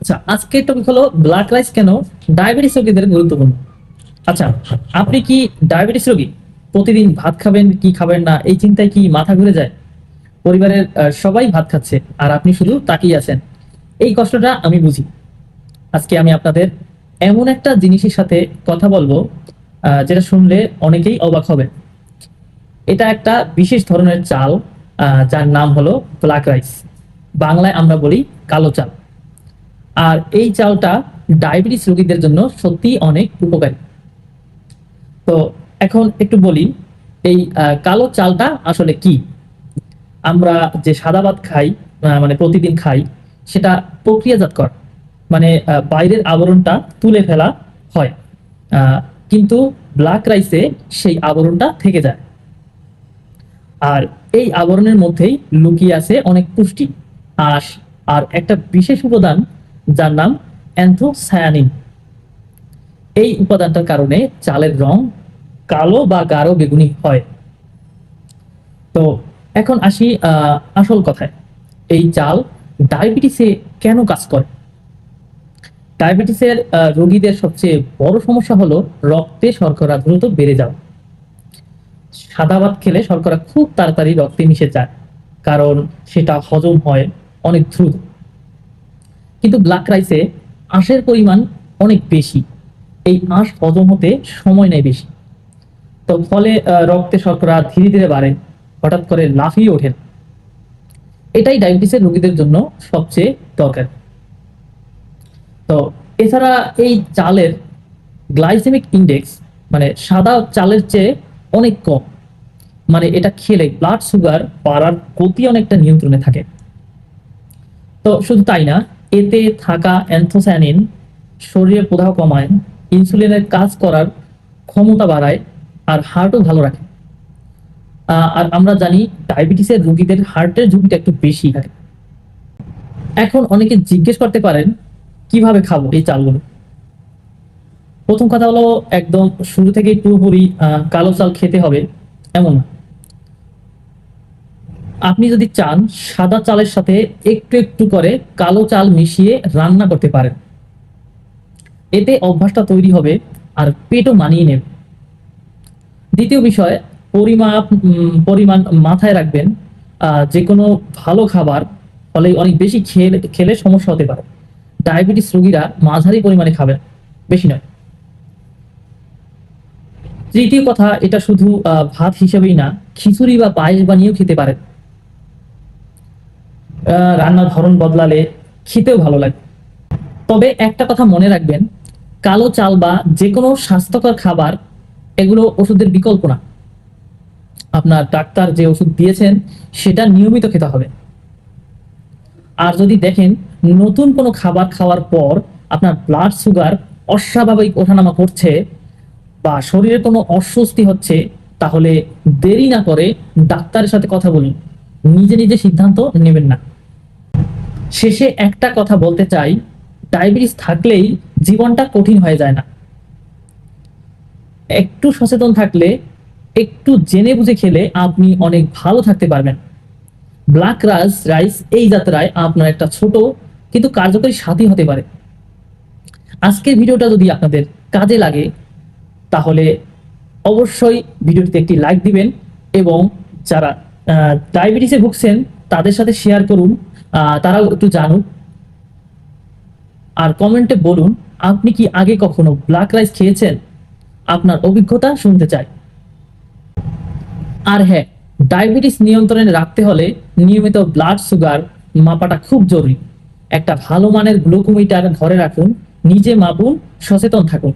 আচ্ছা, আজকের টপিক হলো ব্ল্যাক রাইস কেন ডায়াবেটিস রোগীদের গুরুত্বপূর্ণ। আচ্ছা, আপনি কি ডায়াবেটিস রোগী? প্রতিদিন ভাত খাবেন কি খাবেন না এই চিন্তায় কি মাথা ঘুরে যায়? পরিবারের সবাই ভাত খাচ্ছে আর আপনি শুধু তাকিয়ে আছেন। এই কষ্টটা আমি বুঝি। আজকে আমি আপনাদের এমন একটা জিনিসের সাথে কথা বলবো যেটা শুনলে অনেকেই অবাক হবে। এটা একটা বিশেষ ধরনের চাল, যার নাম হলো ব্ল্যাক রাইস। বাংলায় আমরা বলি কালো চাল। আর এই চালটা ডায়াবেটিস রোগীদের জন্য সত্যিই অনেক উপকারী। তো এখন একটু বলি, এই কালো চালটা আসলে কি? আমরা যে সাদা ভাত খাই, মানে প্রতিদিন খাই, সেটা প্রক্রিয়াজাত করা, মানে বাইরের আবরণটা তুলে ফেলা হয়। কিন্তু ব্ল্যাক রাইসে সেই আবরণটা থেকে যায়। আর এই আবরণের মধ্যেই লুকিয়ে আছে অনেক পুষ্টি, আঁশ আর একটা বিশেষ উপাদান যার নাম অ্যান্থোসায়ানিন। এই উপাদানটার কারণে চালের রং কালো বা গাঢ় বেগুনি হয়। তো এখন আসি আসল কথায়। এই চাল ডায়াবেটিসে কেন কাজ করে? ডায়াবেটিসের রোগীদের সবচেয়ে বড় সমস্যা হলো রক্তে শর্করা দ্রুত বেড়ে যাওয়া। সাদা ভাত খেলে শর্করা খুব তাড়াতাড়ি রক্তে মিশে যায়, কারণ সেটা হজম হয় অনেক দ্রুত। কিন্তু ব্ল্যাক রাইসে আঁশের পরিমাণ অনেক বেশি। এই আঁশ হজম হতে সময় নেয় বেশি। তো ফলে রক্তে শর্করা ধীরে ধীরে বাড়ে, হঠাৎ করে লাফিয়ে ওঠেন। এটাই ডায়াবেটিসের রোগীদের জন্য সবচেয়ে দরকার। তো এছাড়া এই চালের গ্লাইসেমিক ইন্ডেক্স, মানে সাদা চালের চেয়ে অনেক কম। মানে এটা খেলে ব্লাড সুগার বাড়ার গতি অনেকটা নিয়ন্ত্রণে থাকে। তো শুধু তাই না, এতে থাকা অ্যান্থোসায়ানিন শরীরের প্রদাহ কমায়, ইনসুলিনের কাজ করার ক্ষমতা বাড়ায়, আর হার্টও ভালো রাখে। আর আমরা জানি ডায়াবেটিসের রোগীদের হার্টের ঝুঁকিটা একটু বেশি থাকে। এখন অনেকে জিজ্ঞেস করতে পারেন, কিভাবে খাবো এই চালগুলো? প্রথম কথা হলো, একদম শুরু থেকেই পুরোপুরি কালো চাল খেতে হবে এমন না। আপনি যদি চান, সাদা চালের সাথে একটু একটু করে কালো চাল মিশিয়ে রান্না করতে পারেন। এতে অভ্যাসটা তৈরি হবে আর পেটও মানিয়ে নেবে। দ্বিতীয় বিষয়, পরিমাণ মাথায় রাখবেন। যে কোনো ভালো খাবার ফলে অনেক বেশি খেলে সমস্যা হতে পারে। ডায়াবেটিস রোগীরা মাঝারি পরিমাণে খাবেন, বেশি নয়। তৃতীয় কথা, এটা শুধু ভাত হিসেবেই না, খিচুড়ি বা পায়েস বানিয়েও খেতে পারেন। রান্নার ধরন বদলালে খেতেও ভালো লাগে। তবে একটা কথা মনে রাখবেন, কালো চাল বা যে কোনো স্বাস্থ্যকর খাবার, এগুলো ওষুধের বিকল্প না। আপনার ডাক্তার যে ওষুধ দিয়েছেন সেটা নিয়মিত খেতে হবে। আর যদি দেখেন নতুন কোনো খাবার খাওয়ার পর আপনার ব্লাড সুগার অস্বাভাবিক ওঠানামা করছে বা শরীরে কোনো অস্বস্তি হচ্ছে, তাহলে দেরি না করে ডাক্তারের সাথে কথা বলুন। নিজে নিজে সিদ্ধান্ত নেবেন না। শেষে একটা কথা বলতে চাই, ডায়াবেটিস থাকলেই জীবনটা কঠিন হয়ে যায় না। একটু সচেতন থাকলে, একটু জেনে বুঝে খেলে আপনি অনেক ভালো থাকতে পারবেন। ব্ল্যাক রাইস এই যাত্রায় আপনার একটা ছোট কিন্তু কার্যকরী সাথী হতে পারে। আজকের ভিডিওটা যদি আপনাদের কাজে লাগে, তাহলে অবশ্যই ভিডিওটিতে একটি লাইক দিবেন এবং যারা ডায়াবেটিসে ভুগছেন তাদের সাথে শেয়ার করুন, তারাও একটু জানুক। আর কমেন্টে বলুন, আপনি কি আগে কখনো ব্ল্যাক রাইস খেয়েছেন? আপনার অভিজ্ঞতা শুনতে চাই। আর হ্যাঁ, ডায়াবেটিস নিয়ন্ত্রণে রাখতে হলে নিয়মিত ব্লাড সুগার মাপাটা খুব জরুরি। একটা ভালো মানের গ্লুকোমিটার ঘরে রাখুন, নিজে মাপুন, সচেতন থাকুন।